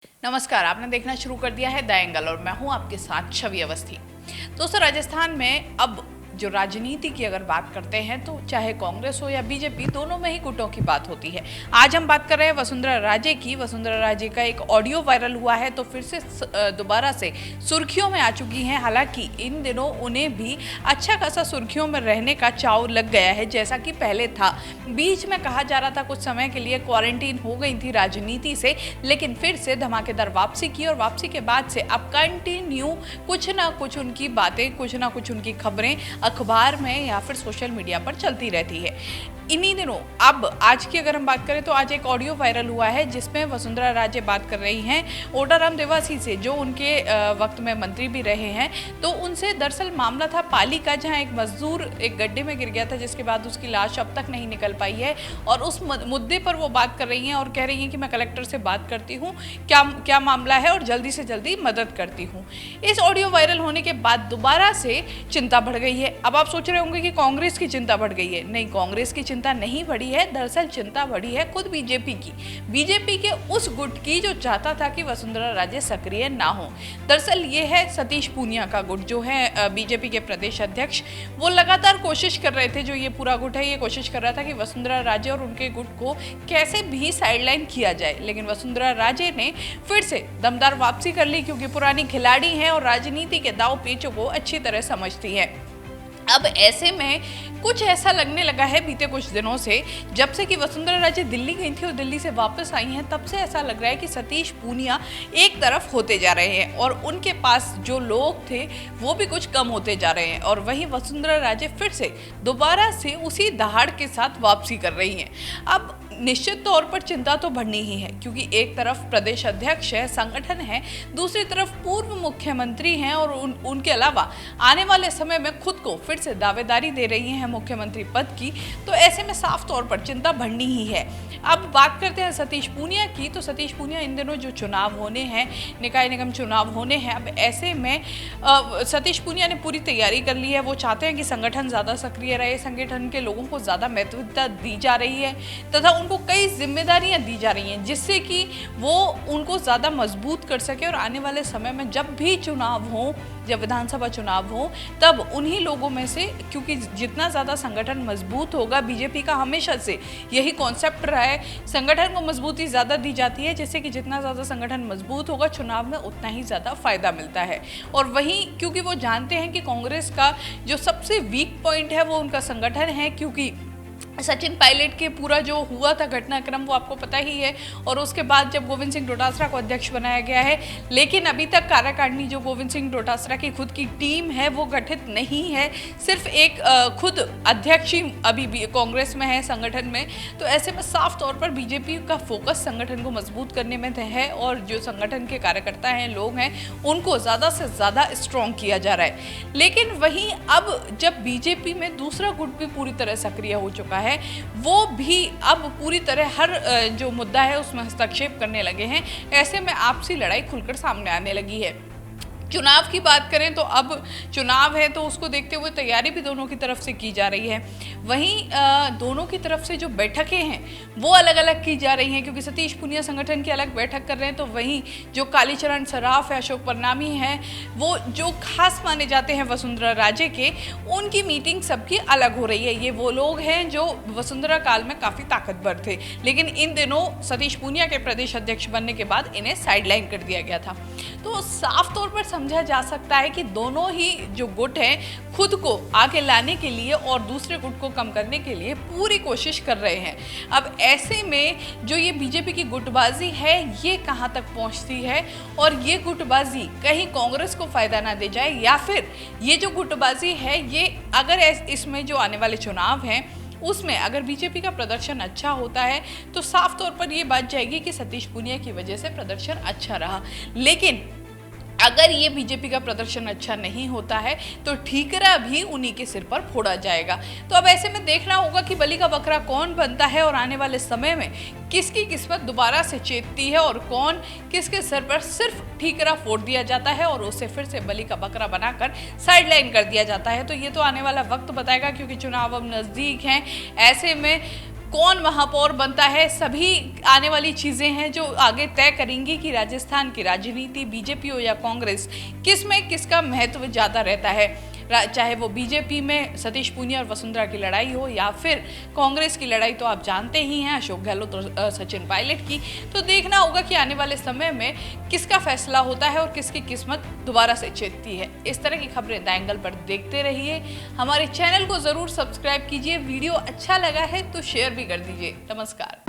नमस्कार, आपने देखना शुरू कर दिया है द एंगल और मैं हूं आपके साथ छवि अवस्थी। दोस्तों, राजस्थान में अब जो राजनीति की अगर बात करते हैं तो चाहे कांग्रेस हो या बीजेपी, दोनों में ही गुटों की बात होती है। आज हम बात कर रहे हैं वसुंधरा राजे की। वसुंधरा राजे का एक ऑडियो वायरल हुआ है तो फिर से दोबारा से सुर्खियों में आ चुकी हैं। हालांकि इन दिनों उन्हें भी अच्छा खासा सुर्खियों में रहने का चाव लग गया है, जैसा कि पहले था। बीच में कहा जा रहा था कुछ समय के लिए क्वारंटीन हो गई थी राजनीति से, लेकिन फिर से धमाकेदार वापसी की और वापसी के बाद से अब कंटिन्यू कुछ ना कुछ उनकी बातें, कुछ ना कुछ उनकी खबरें अखबार में या फिर सोशल मीडिया पर चलती रहती है। इन्हीं दिनों अब आज की अगर हम बात करें तो आज एक ऑडियो वायरल हुआ है जिसमें वसुंधरा राजे बात कर रही हैं ओडाराम देवासी से, जो उनके वक्त में मंत्री भी रहे हैं। तो उनसे दरअसल मामला था पाली का, जहां एक मजदूर एक गड्ढे में गिर गया था, जिसके बाद उसकी लाश अब तक नहीं निकल पाई है। और उस मुद्दे पर वो बात कर रही हैं और कह रही हैं कि मैं कलेक्टर से बात करती हूँ, क्या मामला है और जल्दी से जल्दी मदद करती हूँ। इस ऑडियो वायरल होने के बाद दोबारा से चिंता बढ़ गई है। अब आप सोच रहे होंगे कि कांग्रेस की चिंता बढ़ गई है। नहीं, कांग्रेस की चिंता नहीं बढ़ी है, दरअसल चिंता बढ़ी है खुद बीजेपी की। बीजेपी के उस गुट की जो चाहता था कि वसुंधरा राजे सक्रिय ना हो। दरअसल ये है सतीश पूनिया का गुट, जो है बीजेपी के प्रदेश अध्यक्ष। वो लगातार कोशिश कर रहे थे, जो ये पूरा गुट है ये कोशिश कर रहा था कि वसुंधरा राजे और उनके गुट को कैसे भी साइडलाइन किया जाए। लेकिन वसुंधरा राजे ने फिर से दमदार वापसी कर ली, क्योंकि पुरानी खिलाड़ी हैं और राजनीति के दाव पेचों को अच्छी तरह समझती है। अब ऐसे में कुछ ऐसा लगने लगा है बीते कुछ दिनों से, जब से कि वसुंधरा राजे दिल्ली गई थी और दिल्ली से वापस आई हैं, तब से ऐसा लग रहा है कि सतीश पूनिया एक तरफ होते जा रहे हैं और उनके पास जो लोग थे वो भी कुछ कम होते जा रहे हैं। और वहीं वसुंधरा राजे फिर से दोबारा से उसी दहाड़ के साथ वापसी कर रही हैं। अब निश्चित तौर पर चिंता तो बढ़नी ही है, क्योंकि एक तरफ प्रदेश अध्यक्ष है, संगठन है, दूसरी तरफ पूर्व मुख्यमंत्री हैं और उनके अलावा आने वाले समय में खुद को फिर से दावेदारी दे रही हैं मुख्यमंत्री पद की। तो ऐसे में साफ तौर पर चिंता बढ़नी ही है। अब बात करते हैं सतीश पूनिया की। तो सतीश पूनिया इन दिनों जो चुनाव होने हैं, निकाय निगम चुनाव होने हैं, अब ऐसे में सतीश पूनिया ने पूरी तैयारी कर ली है। वो चाहते हैं कि संगठन ज़्यादा सक्रिय रहे, संगठन के लोगों को ज़्यादा महत्वता दी जा रही है तथा उनको कई जिम्मेदारियां दी जा रही हैं, जिससे कि वो उनको ज़्यादा मजबूत कर सके और आने वाले समय में जब भी चुनाव हो, जब विधानसभा चुनाव हो, तब उन्हीं लोगों में से, क्योंकि जितना ज़्यादा संगठन मजबूत होगा, बीजेपी का हमेशा से यही कॉन्सेप्ट रहा है, संगठन को मजबूती ज़्यादा दी जाती है, जिससे कि जितना ज़्यादा संगठन मजबूत होगा चुनाव में उतना ही ज़्यादा फायदा मिलता है। और वहीं क्योंकि वो जानते हैं कि कांग्रेस का जो सबसे वीक पॉइंट है वो उनका संगठन है, क्योंकि सचिन पायलट के पूरा जो हुआ था घटनाक्रम वो आपको पता ही है, और उसके बाद जब गोविंद सिंह डोटासरा को अध्यक्ष बनाया गया है, लेकिन अभी तक कार्यकारिणी जो गोविंद सिंह डोटासरा की खुद की टीम है वो गठित नहीं है। सिर्फ एक खुद अध्यक्ष ही अभी भी कांग्रेस में है, संगठन में। तो ऐसे में साफ तौर पर बीजेपी का फोकस संगठन को मजबूत करने में है और जो संगठन के कार्यकर्ता हैं, लोग हैं, उनको ज़्यादा से ज़्यादा स्ट्रॉन्ग किया जा रहा है। लेकिन वहीं अब जब बीजेपी में दूसरा गुट भी पूरी तरह सक्रिय हो चुका है, वो भी अब पूरी तरह हर जो मुद्दा है उसमें हस्तक्षेप करने लगे हैं। ऐसे में आपसी लड़ाई खुलकर सामने आने लगी है। चुनाव की बात करें तो अब चुनाव है तो उसको देखते हुए तैयारी भी दोनों की तरफ से की जा रही है। वहीं दोनों की तरफ से जो बैठकें हैं वो अलग अलग की जा रही हैं, क्योंकि सतीश पूनिया संगठन की अलग बैठक कर रहे हैं, तो वहीं जो कालीचरण सराफ है, अशोक परनामी हैं, वो जो खास माने जाते हैं वसुंधरा राजे के, उनकी मीटिंग सबकी अलग हो रही है। ये वो लोग हैं जो वसुंधरा काल में काफ़ी ताकतवर थे, लेकिन इन दिनों सतीश पूनिया के प्रदेश अध्यक्ष बनने के बाद इन्हें साइडलाइन कर दिया गया था। तो साफ तौर पर समझा जा सकता है कि दोनों ही जो गुट हैं खुद को आगे लाने के लिए और दूसरे गुट को कम करने के लिए पूरी कोशिश कर रहे हैं। अब ऐसे में जो ये बीजेपी की गुटबाजी है ये कहां तक पहुंचती है और ये गुटबाजी कहीं कांग्रेस को फायदा ना दे जाए, या फिर ये जो गुटबाजी है ये अगर इसमें जो आने वाले चुनाव हैं उसमें अगर बीजेपी का प्रदर्शन अच्छा होता है तो साफ तौर पर ये बात जाएगी कि सतीश पूनिया की वजह से प्रदर्शन अच्छा रहा। लेकिन अगर ये बीजेपी का प्रदर्शन अच्छा नहीं होता है तो ठीकरा भी उन्हीं के सिर पर फोड़ा जाएगा। तो अब ऐसे में देखना होगा कि बलि का बकरा कौन बनता है और आने वाले समय में किसकी किस्मत दोबारा से चेतती है और कौन किसके सिर पर सिर्फ ठीकरा फोड़ दिया जाता है और उसे फिर से बलि का बकरा बनाकर साइडलाइन कर दिया जाता है। तो ये तो आने वाला वक्त बताएगा, क्योंकि चुनाव अब नज़दीक हैं। ऐसे में कौन महापौर बनता है, सभी आने वाली चीज़ें हैं जो आगे तय करेंगी कि राजस्थान की राजनीति बीजेपी हो या कांग्रेस, किस में किसका महत्व ज़्यादा रहता है। चाहे वो बीजेपी में सतीश पूनिया और वसुंधरा की लड़ाई हो या फिर कांग्रेस की लड़ाई, तो आप जानते ही हैं अशोक गहलोत और सचिन पायलट की। तो देखना होगा कि आने वाले समय में किसका फैसला होता है और किसकी किस्मत दोबारा से जीतती है। इस तरह की खबरें द एंगल पर देखते रहिए। हमारे चैनल को ज़रूर सब्सक्राइब कीजिए। वीडियो अच्छा लगा है तो शेयर भी कर दीजिए। नमस्कार।